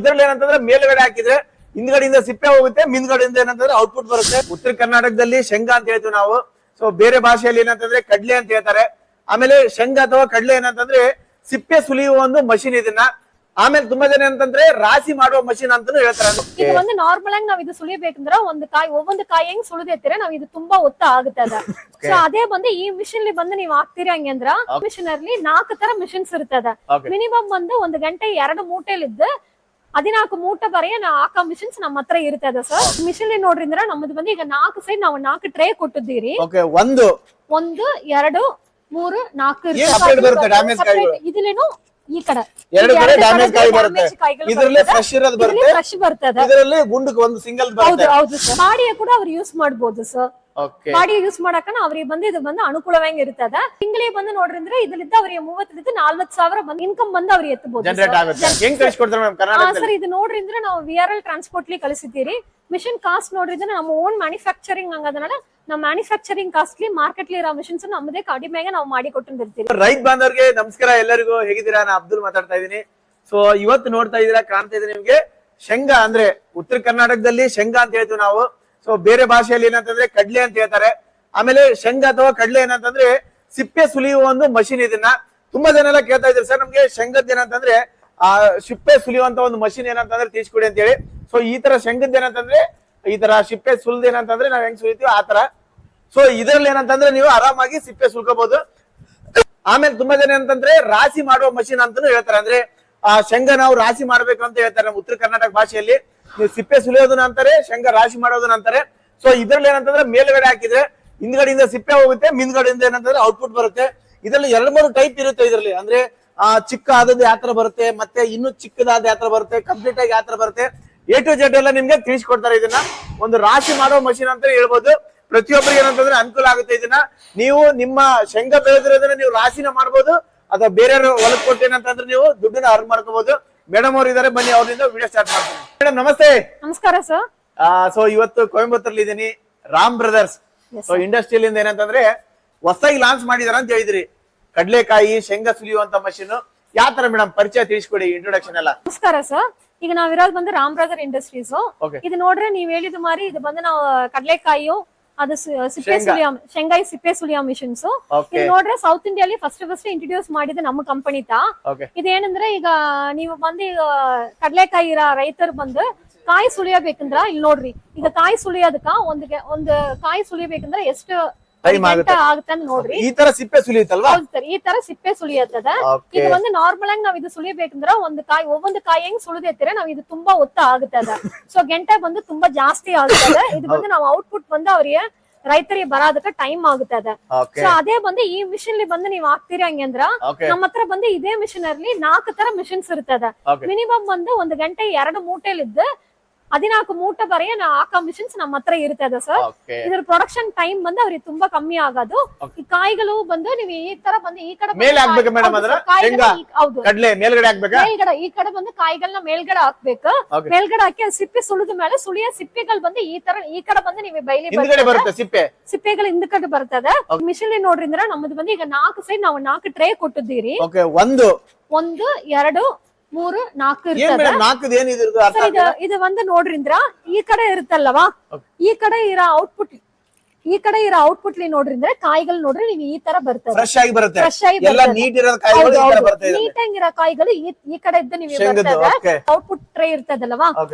ಇದ್ರಲ್ಲಿ ಏನಂತಂದ್ರೆ ಮೇಲ್ಗಡೆ ಹಾಕಿದ್ರೆ ಹಿಂದ್ಗಡೆಯಿಂದ ಸಿಪ್ಪೆ ಹೋಗುತ್ತೆ, ಹಿಂದ್ಗಡೆಯಿಂದ ಏನಂತಂದ್ರೆ ಔಟ್ಪುಟ್ ಬರುತ್ತೆ. ಉತ್ತರ ಕರ್ನಾಟಕದಲ್ಲಿ ಶೇಂಗಾ ಅಂತ ಹೇಳ್ತೀವಿ ನಾವು. ಸೊ ಬೇರೆ ಭಾಷೆಯಲ್ಲಿ ಏನಂತಂದ್ರೆ ಕಡ್ಲೆ ಅಂತ ಹೇಳ್ತಾರೆ. ಆಮೇಲೆ ಶೇಂಗಾ ಅಥವಾ ಕಡ್ಲೆ ಏನಂತಂದ್ರೆ ಸಿಪ್ಪೆ ಸುಲಿಯುವ ಒಂದು ಮಷಿನ್ ಇದನ್ನ. ಆಮೇಲೆ ತುಂಬಾ ಜನ ಏನಂತಂದ್ರೆ ರಾಶಿ ಮಾಡುವ ಮಷಿನ್ ಅಂತಾನು ಹೇಳ್ತಾರೆ. ಇದು ಒಂದು ನಾರ್ಮಲ್ ಆಗಿ ನಾವ್ ಇದು ಸುಲಿಬೇಕಂದ್ರ ಒவ்வೊಂದು ಕಾಯಿ ಹೆಂಗ್ ಸುಲಿದಿರ್ತೀರ ನಾವ್ ಇದು ತುಂಬಾ ಒತ್ತ ಆಗುತ್ತೆ ಅದ. ಸೊ ಅದೇ ಬಂದು ಈ ಮಿಷಿನ್ ಬಂದು ನೀವ್ ಹಾಕ್ತೀರಿ ಹಂಗಂದ್ರ ಮಿಷಿನ್ ಅಲ್ಲಿ 4 ತರ ಮಿಷಿನ್ಸ್ ಇರ್ತದ. ಮಿನಿಮಮ್ ಬಂದು 1 ಗಂಟೆ 2 ಮೂಟೆಲಿದ್ದು 14 ಮೂಟೆ ಬರೆಯ ಹಾಕೋ ಮಿಷಿನ್ಸ್ ನಮ್ಮ ಹತ್ರ ಇರ್ತದ ಸರ್. ಮಿಷಿನ್ ನೋಡ್ರಿ ಅಂದ್ರ ನಮ್ದು ಬಂದು ಈಗ 4 ಸೈಡ್ ನಾವು 4 ಟ್ರೇ ಕೊಟ್ಟಿದ್ದೀರಿ. 1 2 3 4 ಇದ್ಲೇನು ಈ ಕಡೆ ಡ್ಯಾಮೇಜ್ ಕಾಯಿ ಬರುತ್ತೆ, ಇದರಲ್ಲಿ ಫ್ರೆಶ್ ಇರೋದು ಬರುತ್ತೆ, ಫ್ರೆಶ್ ಬರ್ತದೆ. ಇದರಲ್ಲಿ ಗುಂಡು ಒಂದು ಸಿಂಗಲ್ ಬರುತ್ತೆ. ಹೌದು ಸರ್. ಮಾಡಿಯ ಕೂಡ ಅವ್ರು ಯೂಸ್ ಮಾಡಬಹುದು ಸರ್. ಮಾಡಿ ಯೂಸ್ ಮಾಡಕನ ಅವ್ರಿಗೆ ಬಂದು ಇದು ಬಂದು ಅನುಕೂಲವಾಗಿ ಇರ್ತದ. ತಿಂಗಳಿಗೆ ಬಂದು ನೋಡ್ರಿ ಅಂದ್ರೆ ಇದರಿಂದ ಅವ್ರಿಗೆ 30 40 ಸಾವಿರ ಬಂದು ಇನ್ಕಮ್ ಬಂದು ಅವ್ರಿಗೆ ಎತ್ತಬಹುದು ಸರ್. ಇದು ನೋಡ್ರಿ ಅಂದ್ರೆ ನಾವು VRL ಟ್ರಾನ್ಸ್ಪೋರ್ಟ್ ಕಳಿಸಿದ್ದೀರಿ. ಮಿಷಿನ್ ಕಾಸ್ಟ್ ನೋಡ್ರಿ ಅಂದ್ರೆ ನಮ್ಮ ಓನ್ ಮ್ಯಾನುಫ್ಯಾಕ್ಚರಿಂಗ್ ಹಂಗದನಾல ನಾವು ಮ್ಯಾನುಫ್ಯಾಕ್ಚರಿಂಗ್ ಕಾಸ್ಟ್ಲಿ ಮಾರ್ಕೆಟ್ ಇರೋ ಮಿಷನ್ಸ್ ನಮ್ಮದೇ ಕಡಿಮೆಗೆ ನಾವು ಮಾಡಿ ಕೊಟ್ಟಿರ್ತೀವಿ. ರೈತ ಬಾಂಧವರಿಗೆ ನಮಸ್ಕಾರ, ಎಲ್ಲರಿಗೂ ಹೇಗಿದ್ದೀರಾ? ನಾನು ಅಬ್ದುಲ್ ಮಾತಾಡ್ತಾ ಇದ್ದೀನಿ. ಸೊ ಇವತ್ತು ನೋಡ್ತಾ ಇದೀರಾ, ಕಾಣ್ತಾ ಇದೆ ನಿಮ್ಗೆ ಶೇಂಗಾ ಅಂದ್ರೆ ಉತ್ತರ ಕರ್ನಾಟಕದಲ್ಲಿ ಶೇಂಗಾ ಅಂತ ಹೇಳ್ತೀವಿ ನಾವು. ಸೊ ಬೇರೆ ಭಾಷೆಯಲ್ಲಿ ಏನಂತಂದ್ರೆ ಕಡ್ಲೆ ಅಂತ ಹೇಳ್ತಾರೆ. ಆಮೇಲೆ ಶೇಂಗಾ ಅಥವಾ ಕಡ್ಲೆ ಏನಂತಂದ್ರೆ ಸಿಪ್ಪೆ ಸುಲಿಯುವ ಒಂದು ಮಷಿನ್ ಇದನ್ನ. ತುಂಬಾ ಜನ ಎಲ್ಲ ಕೇಳ್ತಾ ಇದ್ರು, ಸರ್ ನಮ್ಗೆ ಶೇಂಗದ್ ಏನಂತಂದ್ರೆ ಸಿಪ್ಪೆ ಸುಲಿಯುವಂತ ಒಂದು ಮಷಿನ್ ಏನಂತಂದ್ರೆ ತಿಳಿಸ್ಕೊಡಿ ಅಂತ ಹೇಳಿ. ಸೊ ಈ ತರ ಶೇಂಗದ್ ಏನಂತಂದ್ರೆ ಈ ತರ ಸಿಪ್ಪೆ ಸುಲ್ದ ಏನಂತಂದ್ರೆ ನಾವ್ ಹೆಂಗ್ ಸುಲಿತೀವಿ ಆ ತರ. ಸೊ ಇದ್ರಲ್ಲಿ ಏನಂತಂದ್ರೆ ನೀವು ಆರಾಮಾಗಿ ಸಿಪ್ಪೆ ಸುಲ್ಕೋಬಹುದು. ಆಮೇಲೆ ತುಂಬಾ ಜನ ಏನಂತಂದ್ರೆ ರಾಶಿ ಮಾಡುವ ಮಷಿನ್ ಅಂತಾನು ಹೇಳ್ತಾರೆ. ಅಂದ್ರೆ ಶೇಂಗಾ ನಾವು ರಾಶಿ ಮಾಡ್ಬೇಕು ಅಂತ ಹೇಳ್ತಾರೆ ನಮ್ಮ ಉತ್ತರ ಕರ್ನಾಟಕ ಭಾಷೆಯಲ್ಲಿ. ಸಿಪ್ಪೆ ಸುಲಿಯೋದನ್ನ ಅಂತಾರೆ, ಶೇಂಗಾ ರಾಶಿ ಮಾಡೋದನ್ನ ಅಂತಾರೆ. ಸೊ ಇದ್ರಲ್ಲಿ ಏನಂತಂದ್ರೆ ಮೇಲ್ಗಡೆ ಹಾಕಿದ್ರೆ ಹಿಂದ್ಗಡೆಯಿಂದ ಸಿಪ್ಪೆ ಹೋಗುತ್ತೆ, ಹಿಂದ್ಗಡೆಯಿಂದ ಏನಂತಂದ್ರೆ ಔಟ್ಪುಟ್ ಬರುತ್ತೆ. ಇದರಲ್ಲಿ 2-3 ಟೈಪ್ ಇರುತ್ತೆ ಇದರಲ್ಲಿ. ಅಂದ್ರೆ ಚಿಕ್ಕ ಆದದ್ದು ಯಾತ್ರ ಬರುತ್ತೆ, ಮತ್ತೆ ಇನ್ನು ಚಿಕ್ಕದಾದ ಯಾತ್ರ ಬರುತ್ತೆ, ಕಂಪ್ಲೀಟ್ ಆಗಿ ಯಾತ್ರ ಬರುತ್ತೆ. A to Z ಎಲ್ಲ ನಿಮ್ಗೆ ತಿಳಿಸ್ಕೊಡ್ತಾರೆ. ಇದನ್ನ ಒಂದು ರಾಶಿ ಮಾಡೋ ಮಷಿನ್ ಅಂತ ಹೇಳ್ಬೋದು. ಪ್ರತಿಯೊಬ್ಬರಿಗೆ ಏನಂತಂದ್ರೆ ಅನುಕೂಲ ಆಗುತ್ತೆ. ಇದನ್ನ ನೀವು ನಿಮ್ಮ ಶೇಂಗಾ ಬೆಳೆದಿರೋದನ್ನ ನೀವು ರಾಶಿನ ಮಾಡ್ಬೋದು, ಅಥವಾ ಬೇರೆಯವ್ರ ಹೊಲಕ್ ಕೊಟ್ಟು ಏನಂತಂದ್ರೆ ನೀವು ದುಡ್ಡನ್ನ ಅರ್ನ್ ಮಾಡ್ಕೋಬಹುದು. ಮೇಡಮ್ ಅವ್ರು ಇದಾರೆ, ಬನ್ನಿ ಅವರಿಂದ ವಿಡಿಯೋ ಸ್ಟಾರ್ಟ್ ಮಾಡ್ತೀನಿ. ಮೇಡಮ್ ನಮಸ್ತೆ. ನಮಸ್ಕಾರ ಸರ್. ಸೊ ಇವತ್ತು ಕೊಯಂಬತ್ತೂರಲ್ಲಿ ಇದೀನಿ, ರಾಮ್ ಬ್ರದರ್ಸ್. ಸೊ ಇಂಡಸ್ಟ್ರಿಯಲ್ ಇಂದ ಏನಂತಂದ್ರೆ ಹೊಸದಾಗಿ ಲಾಂಚ್ ಮಾಡಿದಾರ ಅಂತ ಹೇಳಿದ್ರಿ, ಕಡ್ಲೆಕಾಯಿ ಶೇಂಗಾ ಸುಲಿಯುವಂತ ಮಷೀನ್. ಯಾವ ತರ ಮೇಡಮ್ ಪರಿಚಯ ತಿಳಿಸ್ಕೊಡಿ, ಇಂಟ್ರೊಡಕ್ಷನ್ ಎಲ್ಲ. ನಮಸ್ಕಾರ ಸರ್. ಈಗ ನಾವಿರೋದು ಬಂದು ರಾಮ್ ಬ್ರದರ್ ಇಂಡಸ್ಟ್ರೀಸ್. ಇದು ನೋಡ್ರೆ ನೀವ್ ಹೇಳಿದ ಮಾರಿ ಇದು ಬಂದು ನಾವು ಕಡ್ಲೆಕಾಯಿ ಅದು ಸಿಪ್ಪೆ ಸುಲಿಯೋ ಶೇಂಗಾಯಿ ಸಿಪ್ಪೆ ಸುಲಿಯೋ ಮಿಷನ್ಸ್. ಇದು ನೋಡ್ರೆ ಸೌತ್ ಇಂಡಿಯಲ್ಲಿ ಫಸ್ಟ್ ಇಂಟ್ರೊಡ್ಯೂಸ್ ಮಾಡಿದ ನಮ್ಮ ಕಂಪನಿ ತಾ. ಇದೇನಂದ್ರೆ ಈಗ ನೀವು ಬಂದು ಕಡ್ಲೆಕಾಯಿ ರೈತರು ಬಂದು ಕಾಯಿ ಸುಲಿಯಬೇಕಂದ್ರ ಇಲ್ಲಿ ನೋಡ್ರಿ, ಈಗ ಕಾಯಿ ಸುಲಿಯೋದಕ್ಕ ಒಂದು ಕಾಯಿ ಸುಲಿಯಬೇಕಂದ್ರೆ ಎಷ್ಟು ಆಗುತ್ತೆ ಅಂತ ನೋಡ್ರಿ. ಈ ತರ ಸಿಪ್ಪೆ ಸುಲಿಯುತ್ತಲ್ವಾ? ಹೌದು ಸರ್, ಈ ತರ ಸಿಪ್ಪೆ ಸುಲಿಯತ್ತದ. ಇದು ಒಂದು ನಾರ್ಮಲ್ ಆಗಿ ನಾವ್ ಇದು ಸುಲಿಬೇಕಂದ್ರ ಒவ்வೊಂದು ಕಾಯಿ ಹೆಂಗ್ ಸುಲಿದಿರ್ತೀರ ನಾವ್ ಇದು ತುಂಬಾ ಒತ್ತ ಆಗುತ್ತದ. ಸೊ ಗಂಟೆ ಬಂದು ತುಂಬಾ ಜಾಸ್ತಿ ಆಗುತ್ತದೆ. ಇದು ಬಂದು ನಾವು ಔಟ್ಪುಟ್ ಬಂದು ಅವ್ರಿಗೆ ರೈತರಿಗೆ ಬರೋದಕ್ಕ ಟೈಮ್ ಆಗುತ್ತದ. ಸೊ ಅದೇ ಬಂದು ಈ ಮಿಷಿನ್ ಬಂದು ನೀವ್ ಹಾಕ್ತೀರಿ ಹಂಗಂದ್ರ ನಮ್ಮ ಹತ್ರ ಬಂದು ಇದೇ ಮಿಷಿನ್ ಅಲ್ಲಿ 4 ತರ ಮಿಷಿನ್ಸ್ ಇರ್ತದ. ಮಿನಿಮಮ್ ಬಂದು 1 ಗಂಟೆ 2 ಮೂಟೆಲಿದ್ದು 14 ಮೂಟೆ ಬರೆಯ ಹಾಕೋ ಮಿಷಿನ್ಸ್ ನಮ್ಮ ಹತ್ರ ಇರ್ತದ ಸರ್. ಇದ್ರ ಪ್ರೊಡಕ್ಷನ್ ಟೈಮ್ ಬಂದು ಅವ್ರಿಗೆ ತುಂಬಾ ಕಮ್ಮಿ ಆಗೋದು. ಈ ಕಾಯಿಗಳು ಬಂದು ನೀವು ಈ ತರ ಬಂದು ಈ ಕಡೆ ಮೇಲ್ಗಡೆ ಈ ಕಡೆ ಬಂದು ಕಾಯಿಗಳನ್ನ ಮೇಲ್ಗಡೆ ಹಾಕ್ಬೇಕು. ಮೇಲ್ಗಡೆ ಹಾಕಿ ಸಿಪ್ಪೆ ಸುಳಿದ ಮೇಲೆ ಸುಳಿಯ ಸಿಪ್ಪೆಗಳು ಬಂದು ಈ ತರ ಈ ಕಡೆ ಬಂದು ನೀವು ಬೈಲಿ ಸಿಪ್ಪೆಗಳು ಹಿಂದ ಕಡೆ ಬರ್ತದೆ. ಮಿಷಿನ್ ನೋಡ್ರಿ ಅಂದ್ರೆ ನಮ್ದು ಬಂದು ಈಗ 4 ಸೈಡ್ ನಾವು 4 ಟ್ರೇ ಕೊಟ್ಟಿದ್ದೀರಿ. 1 2 3 4 ಇರ್ತದೆ. ಇದು ಒಂದು ನೋಡ್ರಿ ಅಂದ್ರ ಈ ಕಡೆ ಇರುತ್ತಲ್ಲವಾ, ಈ ಕಡೆ ಇರೋ ಔಟ್ಪುಟ್ ನೋಡ್ರಿ ಅಂದ್ರೆ ಕಾಯಿಗಳು ನೋಡ್ರಿ ನೀವು ಈ ತರ ಬರ್ತದೆ. ಫ್ರೆಶ್ ಆಗಿ ಬರುತ್ತೆ. ನೀಟಾಗಿರೋ ಕಾಯಿಗಳು ಈ ಕಡೆ ಇದ್ದ ನೀವು ಬರ್ತದೆ. ಔಟ್ಪುಟ್ ಟ್ರೇ ಇರ್ತದಲ್ವಾ,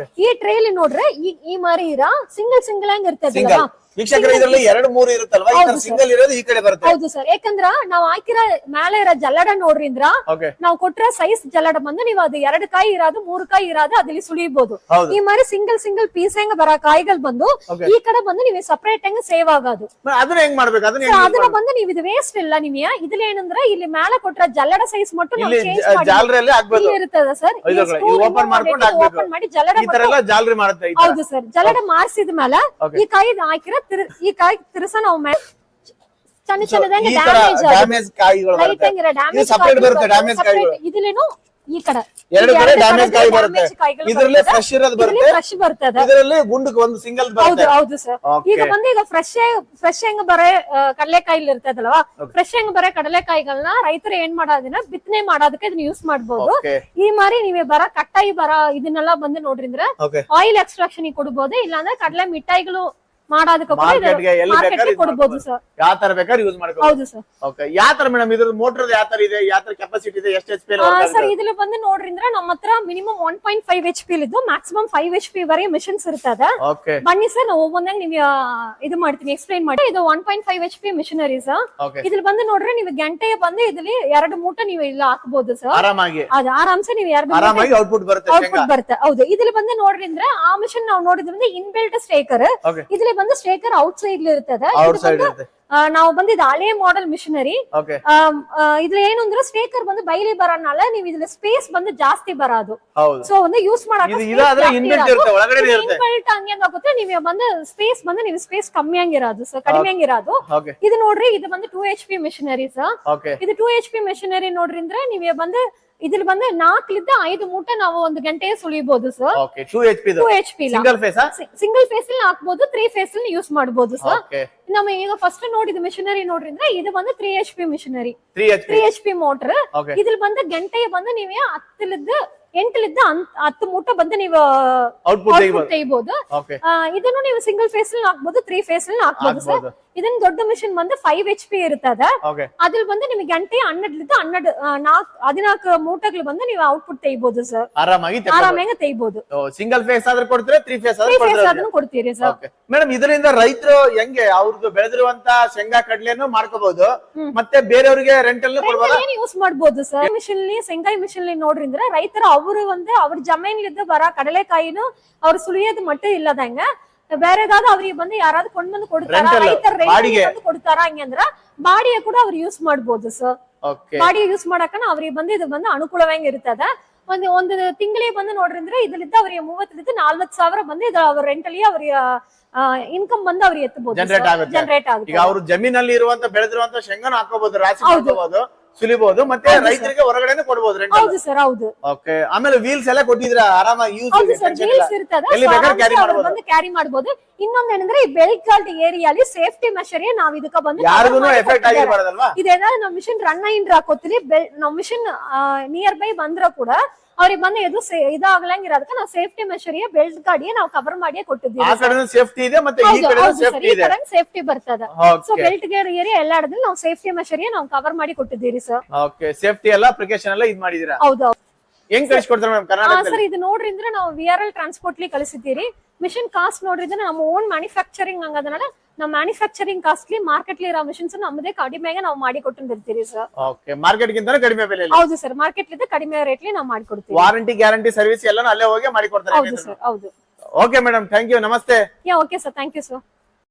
ಈ ಟ್ರೇಲಿ ನೋಡ್ರಿ ಈ ಮಾರಿ ಇರ ಸಿಂಗಲ್ ಆಗಿ ಇರ್ತದಲ್ವಾ. ಇದರಲ್ಲಿ 2-3 ಇರುತ್ತಲ್ವಾ, ಸಿಂಗಲ್ ಇರೋದು ಈ ಕಡೆ ಬರುತ್ತೆ. ಹೌದು ಸರ್, ಯಾಕಂದ್ರ ನಾವ್ ಹಾಕಿರೋ ಮೇಲೆ ಇರೋ ಜಲ್ಲಡ ನೋಡ್ರಿ ಅಂದ್ರ ನಾವ್ ಕೊಟ್ಟಿರೋ ಸೈಜ್ ಜಲ್ಲಡ ಬಂದು ನೀವು ಅದು 2 ಕಾಯಿ ಇರೋದು 3 ಕಾಯಿ ಇರೋದು ಅದಲ್ಲಿ ಸುಳಿಬಹುದು. ಈ ಮಾರಿ ಸಿಂಗಲ್ ಪೀಸ್ ಹೆಂಗ ಬರೋ ಕಾಯಿಗಳು ಬಂದು ಈ ಕಡೆ ಬಂದು ನೀವು ಸಪರೇಟ್ ಹೆಂಗ್ ಸೇವ್ ಆಗೋದು. ಅದನ್ನ ಹೆಂಗ್ ಮಾಡ್ಬೇಕು? ಅದನ್ನ ಬಂದು ನೀವು ಇದು ವೇಸ್ಟ್ ಇಲ್ಲ ನಿಮ್ಗೆ. ಇದ್ರಲ್ಲಿ ಏನಂದ್ರ ಇಲ್ಲಿ ಮೇಲೆ ಕೊಟ್ಟಿರೋ ಜಲ್ಲಡ ಸೈಜ್ ಮಟ್ಟು ಇರ್ತದ ಸರ್. ಓಪನ್ ಮಾಡಿ ಜಲ್ಲಡ ಹೌದು ಸರ್, ಜಲ್ಲಡ ಮಾರ್ಸಿದ ಮೇಲೆ ಈ ಕಾಯಿ ಹಾಕಿರೋ ಈ ಕಾಯಿ ತಿರ್ಸ ನಾವು ಸಣ್ಣ ಡ್ಯಾಮೇಜ್ ಇದ್ಲೇನು ಈ ಕಡೆ ಎರಡು ಕಡೆ ಡ್ಯಾಮೇಜ್ ಕಾಯಿ ಬರುತ್ತೆ. ಇದರಲ್ಲಿ ಫ್ರೆಶ್ ಇರೋದು ಬರುತ್ತೆ, ಫ್ರೆಶ್ ಬರ್ತದೆ. ಇದರಲ್ಲಿ ಗುಂಡಕ್ಕೆ ಒಂದು ಸಿಂಗಲ್ ಹೌದು ಬರುತ್ತೆ. ಹೌದು ಸರ್. ಈಗ ಬಂದು ಈಗ ಫ್ರೆಶ್ ಹೆಂಗ್ ಬರೇ ಕಡಲೆಕಾಯಿ ಇರ್ತದಲ್ವಾ, ಫ್ರೆಶ್ ಹೆಂಗ್ ಬರೇ ಕಡಲೆಕಾಯಿಗಳನ್ನ ರೈತರು ಏನ್ ಮಾಡೋದಿನ ಬಿತ್ತನೆ ಮಾಡೋದಕ್ಕೆ ಇದನ್ನ ಯೂಸ್ ಮಾಡ್ಬೋದು. ಈ ಮಾರಿ ನೀವೇ ಕಟ್ಟಾಯಿ ಇದನ್ನೆಲ್ಲ ಬಂದು ನೋಡ್ರಿ ಅಂದ್ರೆ ಆಯಿಲ್ ಎಕ್ಸ್ಟ್ರಾಕ್ಷನ್ ಕೊಡ್ಬೋದು, ಇಲ್ಲಾಂದ್ರೆ ಕಡಲೆ ಮಿಠಾಯಿಗಳು ಮಾಡೋದಕ್ಕೆ ಕೊಡ್ಬೋದು ಸರ್. ಯಾವ ತರ ಬೇಕಾದ್ರೆ ಯೂಸ್ ಮಾಡ್ಬೋದು. ಹೌದು ಸರ್. ಓಕೆ, ಯಾವ ತರ ಮೇಡಮ್ ಇದ್ರ ಮೋಟರ್ ಯಾವ ತರ ಇದೆ, ಯಾವ ತರ ಕೆಪಾಸಿಟಿ ಇದೆ, ಎಷ್ಟು HP ಸರ್? ಇದ್ರಲ್ಲಿ ಬಂದು ನೋಡ್ರಿ ಅಂದ್ರೆ ನಮ್ಮ ಹತ್ರ ಮಿನಿಮಮ್ 1.5 HP ಇದ್ದು ಮ್ಯಾಕ್ಸಿಮಮ್ 5 HP ವರೆಗೆ ಮಿಷನ್ಸ್ ಇರ್ತದೆ. ಬನ್ನಿ ಸರ್, ನಾವು ಒಬ್ಬೊಂದಾಗ ನೀವು ಇದು ಮಾಡ್ತೀನಿ, ಎಕ್ಸ್ಪ್ಲೈನ್ ಮಾಡಿ. ಇದು 1.5 HP ಮಿಷನರೀಸ್. ಇದ್ರಲ್ಲಿ ಬಂದು ನೋಡ್ರಿ ನೀವು ಗಂಟೆಗೆ ಬಂದು ಇದ್ರಲ್ಲಿ 2 ಮೂಟೆ ನೀವು ಇಲ್ಲ ಹಾಕಬಹುದು ಸರ್, ಆರಾಮಾಗಿ. ಅದು ಆರಾಮ್ಸೆ ನೀವು 2 ಔಟ್ಪುಟ್ ಬರುತ್ತೆ. ಹೌದು. ಇದ್ರಲ್ಲಿ ಬಂದು ನೋಡ್ರಿ ಅಂದ್ರೆ ಆ ಮಿಷನ್ ನಾವು ನೋಡಿದ್ರೆ ಇನ್ ಬಿಲ್ಟ್ ಸ್ಟೇಕರ್, ಇದ್ರಲ್ಲಿ ಬಂದು ಸ್ಟೇಕರ್ ಔಟ್ ಸೈಡ್ ಇರ್ತದೆ. ನಾವು ಬಂದಿದ್ದು ಹಳೆ ಮಾಡೆಲ್ ಮಿಷನರಿ. ಇದ್ರ ಏನು ಅಂದ್ರೆ ಸ್ಟೇಕರ್ ಬಂದು ಬೈಲಿ ಬರೋನಾல ನೀವು ಇದ್ರ ಸ್ಪೇಸ್ ಬಂದು ಜಾಸ್ತಿ ಬರೋದು. ಸೊ ಒಂದು ಯೂಸ್ ಮಾಡಕ್ಕೆ ಹಂಗೆ ಆಗುತ್ತೆ. ನೀವು ಬಂದು ಸ್ಪೇಸ್ ಬಂದು ನೀವು ಸ್ಪೇಸ್ ಕಮ್ಮಿ ಹಂಗಿರೋದು ಸರ್, ಕಡಿಮೆ ಹಂಗಿರೋದು. ಇದು ನೋಡ್ರಿ, ಇದು ಬಂದು 2 HP ಮಿಷನರಿ ಸರ್. ಇದು 2 HP ಮಿಷನರಿ ನೋಡ್ರಿ ಅಂದ್ರೆ ನೀವೇ ಬಂದು ಇದ್ರಲ್ಲಿ ಬಂದು 4 5 ಮೂಟೆ ನಾವು ಒಂದು ಗಂಟೆಗೆ ಸುಳಿಬಹುದು ಸರ್. 2 HP ಸಿಂಗಲ್ ಫೇಸ್ ಅಲ್ಲಿ ಹಾಕ್ಬಹುದು, 3 ಫೇಸ್ ಅಲ್ಲಿ ಯೂಸ್ ಮಾಡಬಹುದು ಸರ್. ನಮ್ಮ ಈಗ ಫಸ್ಟ್ ನೋಡಿದ ಮಿಷನರಿ ನೋಡ್ರಿ ಅಂದ್ರೆ ಇದು ಬಂದು 3 HP ಮಿಷನರಿ, 3 HP ಮೋಟರ್. ಇದ್ರಲ್ಲಿ ಬಂದು ಗಂಟೆಗೆ ಬಂದು ನೀವೇ 10 ಮೂಟೆ ಬಂದು ನೀವು ಔಟ್ಪುಟ್ ತೆಗಿಬಹುದು. ಇದನ್ನು ನೀವು ಸಿಂಗಲ್ ಫೇಸ್ ಅಲ್ಲಿ ಹಾಕ್ಬಹುದು, 3 ಫೇಸ್ ಅಲ್ಲಿ ಹಾಕ್ಬಹುದು ಸರ್. ಇದನ್ನ ದೊಡ್ಡ ಮಿಷನ್ ಬಂದು 5 HP ಇರ್ತದೆ. ಅದ್ರಲ್ಲಿ ಬಂದು ನಿಮಗೆ ಗಂಟೆ 14 ಮೂಟೆಗಳು ಬಂದು ನೀವು ಔಟ್ಪುಟ್ ತೆಗಿಬಹುದು ಸರ್, ಆರಾಮಾಗಿ ತೆಗಿಬಹುದು. ಸಿಂಗಲ್ ಫೇಸ್ ಆದ್ರೆ ಕೊಡ್ತೀರಾ, 3 ಫೇಸ್ ಆದ್ರೂ ಕೊಡ್ತೀರಿ ಸರ್. ಮೇಡಮ್, ಇದರಿಂದ ರೈತರು ಹೆಂಗೆ ಅವ್ರದ್ದು ಬೆಳೆದಿರುವಂತ ಶೇಂಗಾ ಕಡ್ಲೆಯನ್ನು ಮಾಡ್ಕೋಬಹುದು, ಮತ್ತೆ ಬೇರೆಯವರಿಗೆ ರೆಂಟಲ್ ಯೂಸ್ ಮಾಡಬಹುದು ಸರ್. ಮಿಷನ್ ಶೇಂಗಾಯಿ ಮಿಷನ್ ನೋಡ್ರಿ ಅಂದ್ರೆ ರೈತರು ಅವರು ಒಂದು ಅವ್ರ ಜಮೀನ್ಲಿದ್ದು ಬರ ಕಡಲೆಕಾಯಿನು ಅವ್ರು ಸುಳಿಯೋದು ಮಟ್ಟ ಇಲ್ಲದಂಗ ಬೇರೆದಾದ ಅವ್ರಿಗೆ ಬಂದು ಯಾರಾದ್ರೂ ಕೊಂಡ್ಬಂದು ಕೊಡ್ತಾರ, ರೈತರು ಕೊಡ್ತಾರ ಹಂಗಂದ್ರ ಬಾಡಿಗೆ ಕೂಡ ಅವ್ರು ಯೂಸ್ ಮಾಡ್ಬೋದು ಸರ್. ಬಾಡಿಗೆ ಯೂಸ್ ಮಾಡಕನ ಅವ್ರಿಗೆ ಬಂದು ಇದು ಬಂದು ಅನುಕೂಲವಾಗಿ ಇರ್ತದ. ಒಂದು ತಿಂಗಳಿಗೆ ಬಂದು ನೋಡ್ರಿ ಅಂದ್ರೆ ಇದರಿಂದ ಅವ್ರಿಗೆ 30-40 ಸಾವಿರ ಬಂದು ಇದು ಅವ್ರ ರೆಂಟಲಿ ಅವ್ರಿಗೆ ಇನ್ಕಮ್ ಬಂದು ಅವ್ರಿಗೆ ಎತ್ತಬಹುದು, ಜನರೇಟ್ ಆಗುತ್ತೆ. ಈಗ ಅವ್ರ ಜಮೀನಲ್ಲಿ ಇರುವಂತ ಬೆಳೆದಿರುವಂತ ಶೇಂಗಾನ ಹಾಕೋಬಹುದು, ರಾಶಿ ಹಾಕೋಬಹುದು, ಸುಲಿಬಹುದು, ಮತ್ತೆ ರೈತರಿಗೆ ಹೊರಗಡೆ ಕೊಡಬಹುದು. ಹೌದು ಸರ್, ಹೌದು. ಓಕೆ, ಆಮೇಲೆ ವೀಲ್ಸ್ ಎಲ್ಲ ಕೊಟ್ಟಿದ್ರ ಆರಾಮಾಗಿ ಯೂಸ್ ಕ್ಯಾರಿ ಮಾಡಬಹುದು. ಇನ್ನೊಂದೇನಂದ್ರೆ ಈ ಬೆಲ್ಟ್ ಗಾರ್ಡ್ ಏರಿಯಾಲಿ ಸೇಫ್ಟಿ ಮೆಷರ್ ನಾವ್ ಇದಕ್ಕ ಬಂದು ಇದೇನಾದ್ರು ನಾವ್ ಮಿಷನ್ ರನ್ ಇಂಡ್ರ ಹಾಕೋತೀವಿ, ನಾವ್ ಮಿಷನ್ ನಿಯರ್ ಬೈ ಬಂದ್ರ ಕೂಡ ಅವ್ರಿಗೆ ಬಂದು ಎದು ಇದಾಗಲಂಗಿರೋದಕ್ಕೆ ನಾವು ಸೇಫ್ಟಿ ಮೆಷರ್ ಬೆಲ್ಟ್ ಗಾಡಿ ನಾವು ಕವರ್ ಮಾಡಿ ಕೊಟ್ಟಿದ್ದೀವಿ. ಸೇಫ್ಟಿ ಬರ್ತದ. ಸೊ ಬೆಲ್ಟ್ ಗಾರ್ಡ್ ಏರಿಯಾ ಎಲ್ಲ ನಾವು ಸೇಫ್ಟಿ ಮೆಷರ್ ನಾವು ಕವರ್ ಮಾಡಿ ಕೊಟ್ಟಿದ್ದೀರಿ ಸರ್. ಸೇಫ್ಟಿ ಎಲ್ಲ ಪ್ರಿಕಾಷನ್ ಎಲ್ಲ ಇದು ಮಾಡಿದೀರಾ? ಹೌದು. ಹೆಂಗ್ ಕಳಿಸ್ಕೊಡ್ತಾರೆ ಮೇಡಮ್ ಕರ್ನಾಟಕದಲ್ಲಿ? ಸರ್ ಇದು ನೋಡ್ರಿ ಅಂದ್ರೆ ನಾವು VRL ಟ್ರಾನ್ಸ್ಪೋರ್ಟ್ಲಿ ಕಳಿಸಿದ್ದೀರಿ. ಮಿಷನ್ ಕಾಸ್ಟ್ ನೋಡ್ರಿ ಅಂದ್ರೆ ನಮ್ಮ ಓನ್ ಮ್ಯಾನುಫ್ಯಾಕ್ಚರಿಂಗ್ ಹಂಗದನಾல ನಾವು ಮ್ಯಾನುಫ್ಯಾಕ್ಚರಿಂಗ್ ಕಾಸ್ಟ್ಲಿ ಮಾರ್ಕೆಟ್ ಲಿರೋ ಮಿಷನ್ಸ್ ನಮ್ಮದೇ ಕಡಿಮೆಗೆ ನಾವು ಮಾಡಿ ಕೊಟ್ಟಿರ್ತೀರಿ ಸರ್. ಓಕೆ, ಮಾರ್ಕೆಟ್ ಗಿಂತ ಕಡಿಮೆ ಬೆಲೆಯಲ್ಲಿ? ಹೌದು ಸರ್, ಮಾರ್ಕೆಟ್ ಲಿಂದ ಕಡಿಮೆ ರೇಟ್ ಲಿ ನಾವು ಮಾಡಿ ಕೊಡ್ತೀವಿ. ವಾರಂಟಿ ಗ್ಯಾರಂಟಿ ಸರ್ವಿಸ್ ಎಲ್ಲ ಅಲ್ಲೇ ಹೋಗಿ ಮಾಡಿ ಕೊಡ್ತಾರೆ? ಹೌದು ಸರ್, ಹೌದು. ಓಕೆ ಮೇಡಮ್, ಥ್ಯಾಂಕ್ ಯು, ನಮಸ್ತೆ. Okay sir, thank you sir.